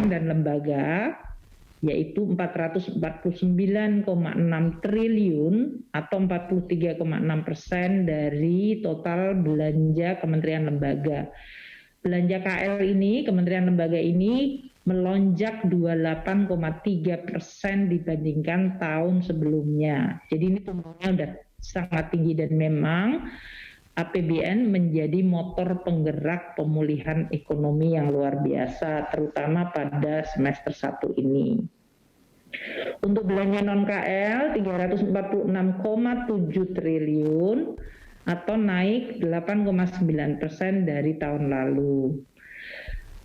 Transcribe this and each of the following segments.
kementerian dan lembaga, yaitu 449,6 triliun atau 43,6% dari total belanja kementerian lembaga. Belanja KL ini, kementerian lembaga ini melonjak 28,3% dibandingkan tahun sebelumnya. Jadi ini tumbuhnya sudah sangat tinggi dan memang APBN menjadi motor penggerak pemulihan ekonomi yang luar biasa, terutama pada semester 1 ini. Untuk belanja non-KL 346,7 triliun atau naik 8,9% dari tahun lalu.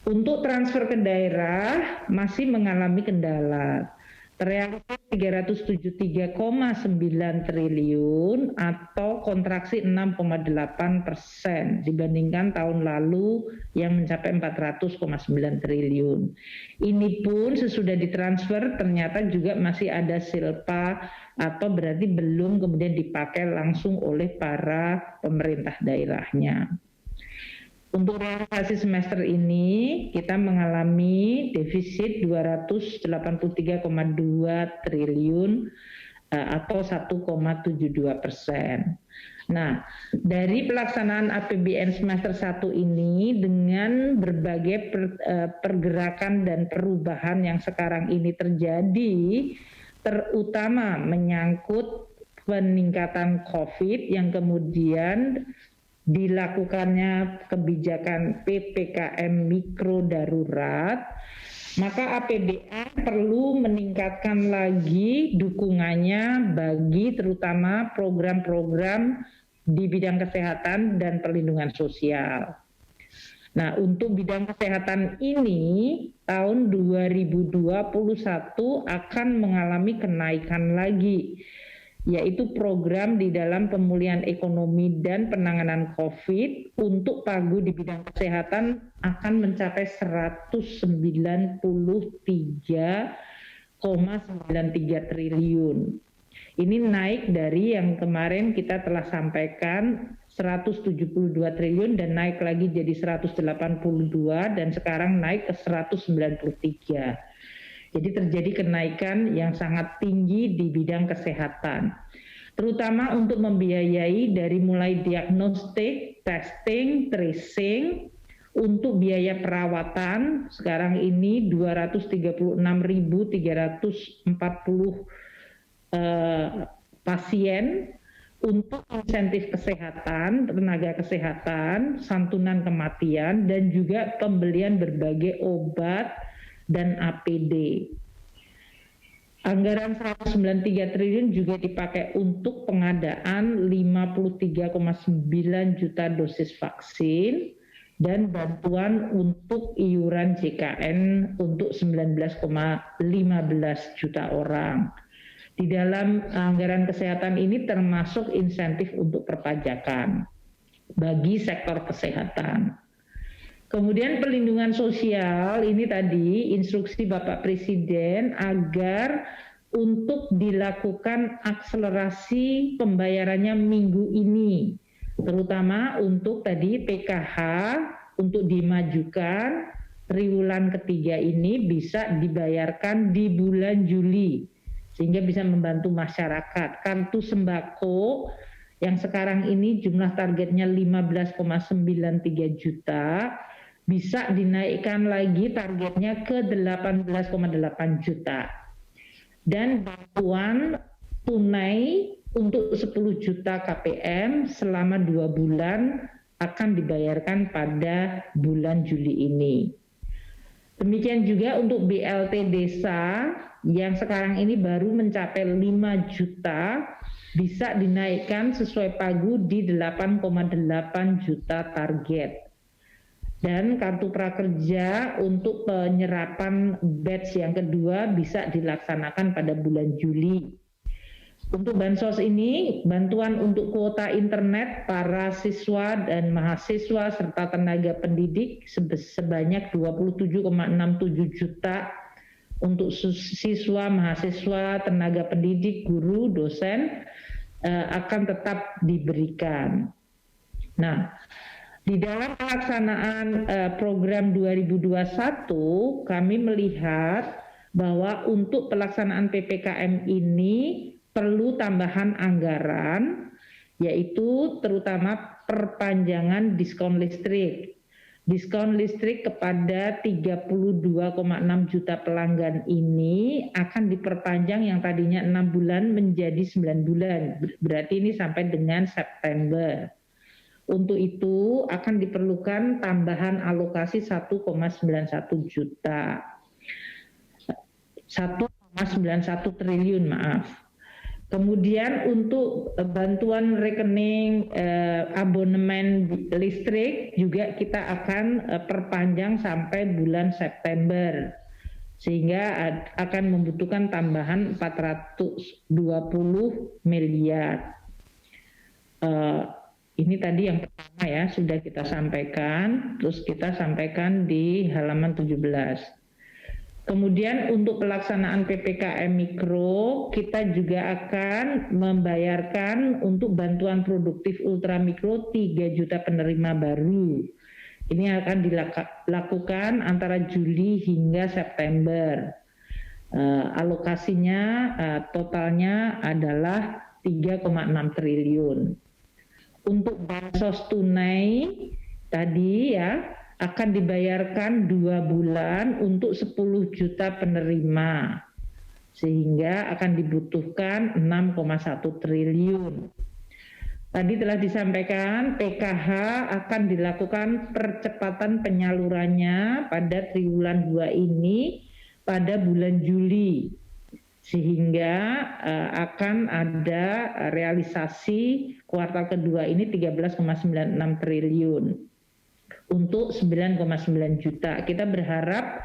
Untuk transfer ke daerah masih mengalami kendala. Terrealisasi 373,9 triliun atau kontraksi 6,8% dibandingkan tahun lalu yang mencapai 400,9 triliun. Ini pun sesudah ditransfer ternyata juga masih ada silpa atau berarti belum kemudian dipakai langsung oleh para pemerintah daerahnya. Untuk realisasi semester ini kita mengalami defisit 283,2 triliun atau 1,72%. Nah, dari pelaksanaan APBN semester 1 ini dengan berbagai pergerakan dan perubahan yang sekarang ini terjadi, terutama menyangkut peningkatan COVID yang kemudian dilakukannya kebijakan PPKM mikro darurat, maka APBN perlu meningkatkan lagi dukungannya bagi terutama program-program di bidang kesehatan dan perlindungan sosial. Nah, untuk bidang kesehatan ini tahun 2021 akan mengalami kenaikan lagi, yaitu program di dalam pemulihan ekonomi dan penanganan COVID untuk pagu di bidang kesehatan akan mencapai 193,93 triliun. Ini naik dari yang kemarin kita telah sampaikan 172 triliun dan naik lagi jadi 182 dan sekarang naik ke 193. Jadi terjadi kenaikan yang sangat tinggi di bidang kesehatan, terutama untuk membiayai dari mulai diagnostik, testing, tracing, untuk biaya perawatan sekarang ini 236.340 pasien, untuk insentif kesehatan, tenaga kesehatan, santunan kematian, dan juga pembelian berbagai obat dan APD. Anggaran 193 triliun juga dipakai untuk pengadaan 53,9 juta dosis vaksin dan bantuan untuk iuran JKN untuk 19,15 juta orang. Di dalam anggaran kesehatan ini termasuk insentif untuk perpajakan bagi sektor kesehatan. Kemudian perlindungan sosial ini tadi instruksi Bapak Presiden agar untuk dilakukan akselerasi pembayarannya minggu ini, terutama untuk tadi PKH untuk dimajukan triwulan ketiga ini bisa dibayarkan di bulan Juli sehingga bisa membantu masyarakat. Kartu sembako yang sekarang ini jumlah targetnya 15,93 juta bisa dinaikkan lagi targetnya ke 18,8 juta. Dan bantuan tunai untuk 10 juta KPM selama 2 bulan akan dibayarkan pada bulan Juli ini. Demikian juga untuk BLT desa yang sekarang ini baru mencapai 5 juta bisa dinaikkan sesuai pagu di 8,8 juta target. Dan kartu prakerja untuk penyerapan batch yang kedua bisa dilaksanakan pada bulan Juli. Untuk bansos ini, bantuan untuk kuota internet para siswa dan mahasiswa serta tenaga pendidik sebanyak 27,67 juta untuk siswa, mahasiswa, tenaga pendidik, guru, dosen akan tetap diberikan. Nah, Di dalam pelaksanaan program 2021, kami melihat bahwa untuk pelaksanaan PPKM ini perlu tambahan anggaran, yaitu terutama perpanjangan diskon listrik. Diskon listrik kepada 32,6 juta pelanggan ini akan diperpanjang yang tadinya 6 bulan menjadi 9 bulan. Berarti ini sampai dengan September. Untuk itu akan diperlukan tambahan alokasi 1,91 juta. 1,91 triliun, maaf. Kemudian untuk bantuan rekening abonemen listrik juga kita akan perpanjang sampai bulan September. Sehingga akan membutuhkan tambahan 420 miliar. Ini tadi yang pertama ya, sudah kita sampaikan, terus kita sampaikan di halaman 17. Kemudian untuk pelaksanaan PPKM Mikro, kita juga akan membayarkan untuk bantuan produktif ultramikro 3 juta penerima baru. Ini akan dilakukan antara Juli hingga September. Alokasinya totalnya adalah 3,6 triliun. Untuk bansos tunai tadi ya akan dibayarkan 2 bulan untuk 10 juta penerima, sehingga akan dibutuhkan 6,1 triliun. Tadi telah disampaikan PKH akan dilakukan percepatan penyalurannya pada triwulan 2 ini pada bulan Juli, sehingga akan ada realisasi kuartal kedua ini 13,96 triliun untuk 9,9 juta. Kita berharap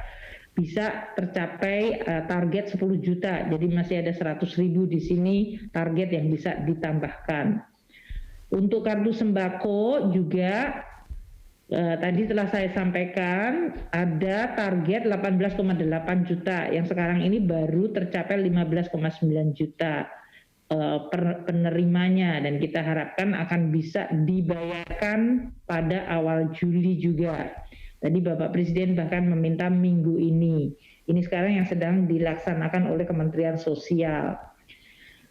bisa tercapai target 10 juta, jadi masih ada 100.000 di sini target yang bisa ditambahkan. Untuk kartu sembako juga tadi telah saya sampaikan ada target 18,8 juta yang sekarang ini baru tercapai 15,9 juta penerimanya, dan kita harapkan akan bisa dibayarkan pada awal Juli juga. Tadi Bapak Presiden bahkan meminta minggu ini. Ini sekarang yang sedang dilaksanakan oleh Kementerian Sosial.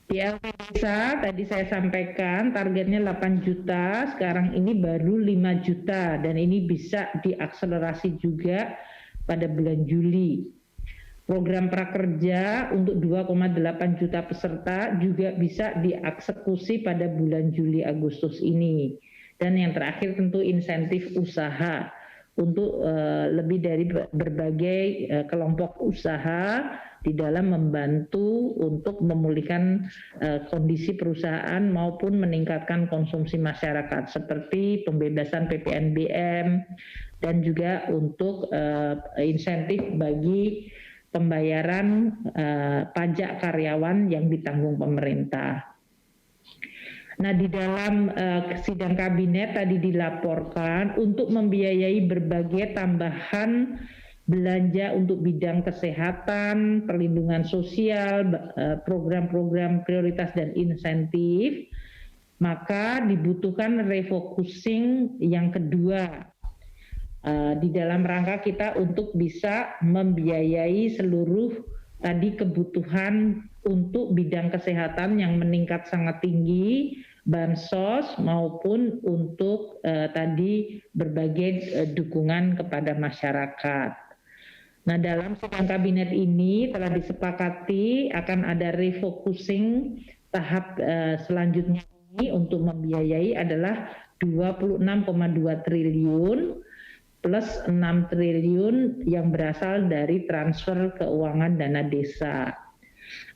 BLT desa tadi saya sampaikan targetnya 8 juta, sekarang ini baru 5 juta dan ini bisa diakselerasi juga pada bulan Juli. Program prakerja untuk 2,8 juta peserta juga bisa dieksekusi pada bulan Juli Agustus ini. Dan yang terakhir tentu insentif usaha untuk lebih dari berbagai kelompok usaha di dalam membantu untuk memulihkan kondisi perusahaan maupun meningkatkan konsumsi masyarakat seperti pembebasan PPNBM dan juga untuk insentif bagi pembayaran pajak karyawan yang ditanggung pemerintah. Nah, di dalam sidang kabinet tadi dilaporkan untuk membiayai berbagai tambahan belanja untuk bidang kesehatan, perlindungan sosial, program-program prioritas dan insentif, maka dibutuhkan refocusing yang kedua di dalam rangka kita untuk bisa membiayai seluruh tadi kebutuhan untuk bidang kesehatan yang meningkat sangat tinggi, bansos maupun untuk tadi berbagai dukungan kepada masyarakat. Nah, dalam sidang kabinet ini telah disepakati akan ada refocusing tahap selanjutnya ini untuk membiayai adalah 26,2 triliun plus 6 triliun yang berasal dari transfer keuangan dana desa.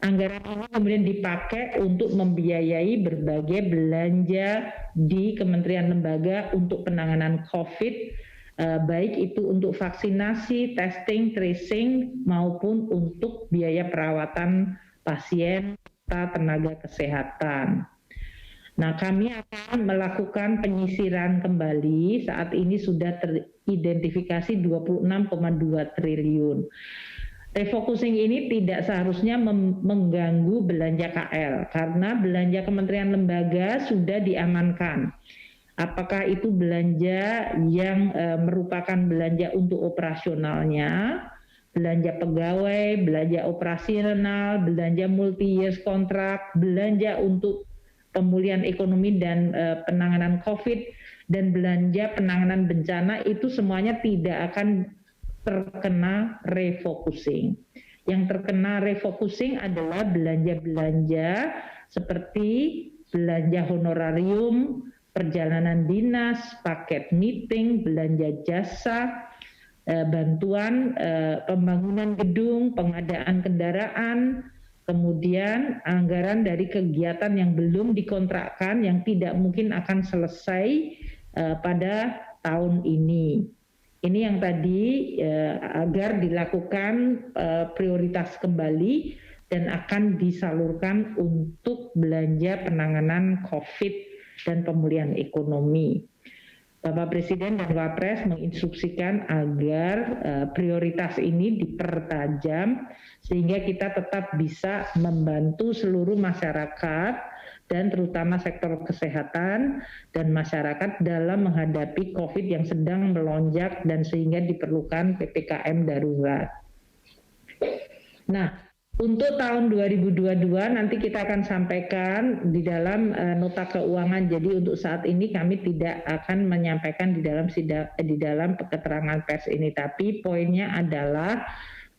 Anggaran ini kemudian dipakai untuk membiayai berbagai belanja di kementerian lembaga untuk penanganan COVID, baik itu untuk vaksinasi, testing, tracing, maupun untuk biaya perawatan pasien serta tenaga kesehatan. Nah, kami akan melakukan penyisiran kembali, saat ini sudah teridentifikasi 26,2 triliun. Refocusing ini tidak seharusnya mengganggu belanja KL, karena belanja kementerian lembaga sudah diamankan. Apakah itu belanja yang merupakan belanja untuk operasionalnya, belanja pegawai, belanja operasional, belanja multi-years kontrak, belanja untuk pemulihan ekonomi dan penanganan COVID, dan belanja penanganan bencana, itu semuanya tidak akan terkena refocusing. Yang terkena refocusing adalah belanja-belanja seperti belanja honorarium, perjalanan dinas, paket meeting, belanja jasa, bantuan pembangunan gedung, pengadaan kendaraan, kemudian anggaran dari kegiatan yang belum dikontrakkan yang tidak mungkin akan selesai pada tahun ini. Ini yang tadi agar dilakukan prioritas kembali dan akan disalurkan untuk belanja penanganan COVID dan pemulihan ekonomi. Bapak Presiden dan Wapres menginstruksikan agar prioritas ini dipertajam sehingga kita tetap bisa membantu seluruh masyarakat dan terutama sektor kesehatan dan masyarakat dalam menghadapi COVID yang sedang melonjak dan sehingga diperlukan PPKM darurat. Nah, untuk tahun 2022 nanti kita akan sampaikan di dalam nota keuangan. Jadi untuk saat ini kami tidak akan menyampaikan di dalam keterangan pers ini. Tapi poinnya adalah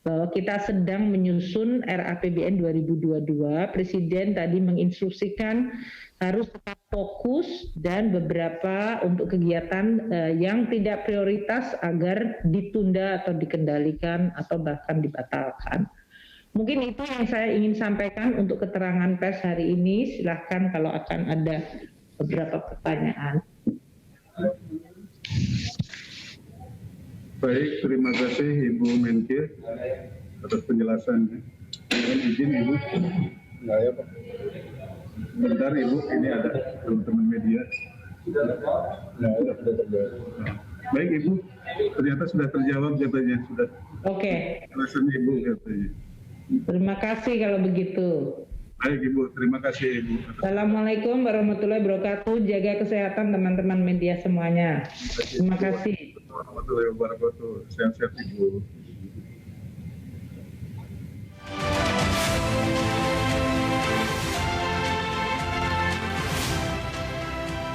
bahwa kita sedang menyusun RAPBN 2022. Presiden tadi menginstruksikan harus tetap fokus dan beberapa untuk kegiatan yang tidak prioritas agar ditunda atau dikendalikan atau bahkan dibatalkan. Mungkin itu yang saya ingin sampaikan untuk keterangan pers hari ini. Silahkan kalau akan ada beberapa pertanyaan. Baik, terima kasih Ibu Menkir atas penjelasannya. Mohon izin Ibu. Enggak ya Pak. Bentar Ibu, ini ada teman-teman media. Sudah terjawab. Baik Ibu, ternyata sudah terjawab katanya. Sudah. Oke. Penjelasannya Ibu katanya. Terima kasih kalau begitu. Baik Ibu, terima kasih Ibu. Assalamualaikum warahmatullahi wabarakatuh. Jaga kesehatan teman-teman media semuanya. Terima kasih. Warahmatullahi wabarakatuh. Sehat-sehat Ibu.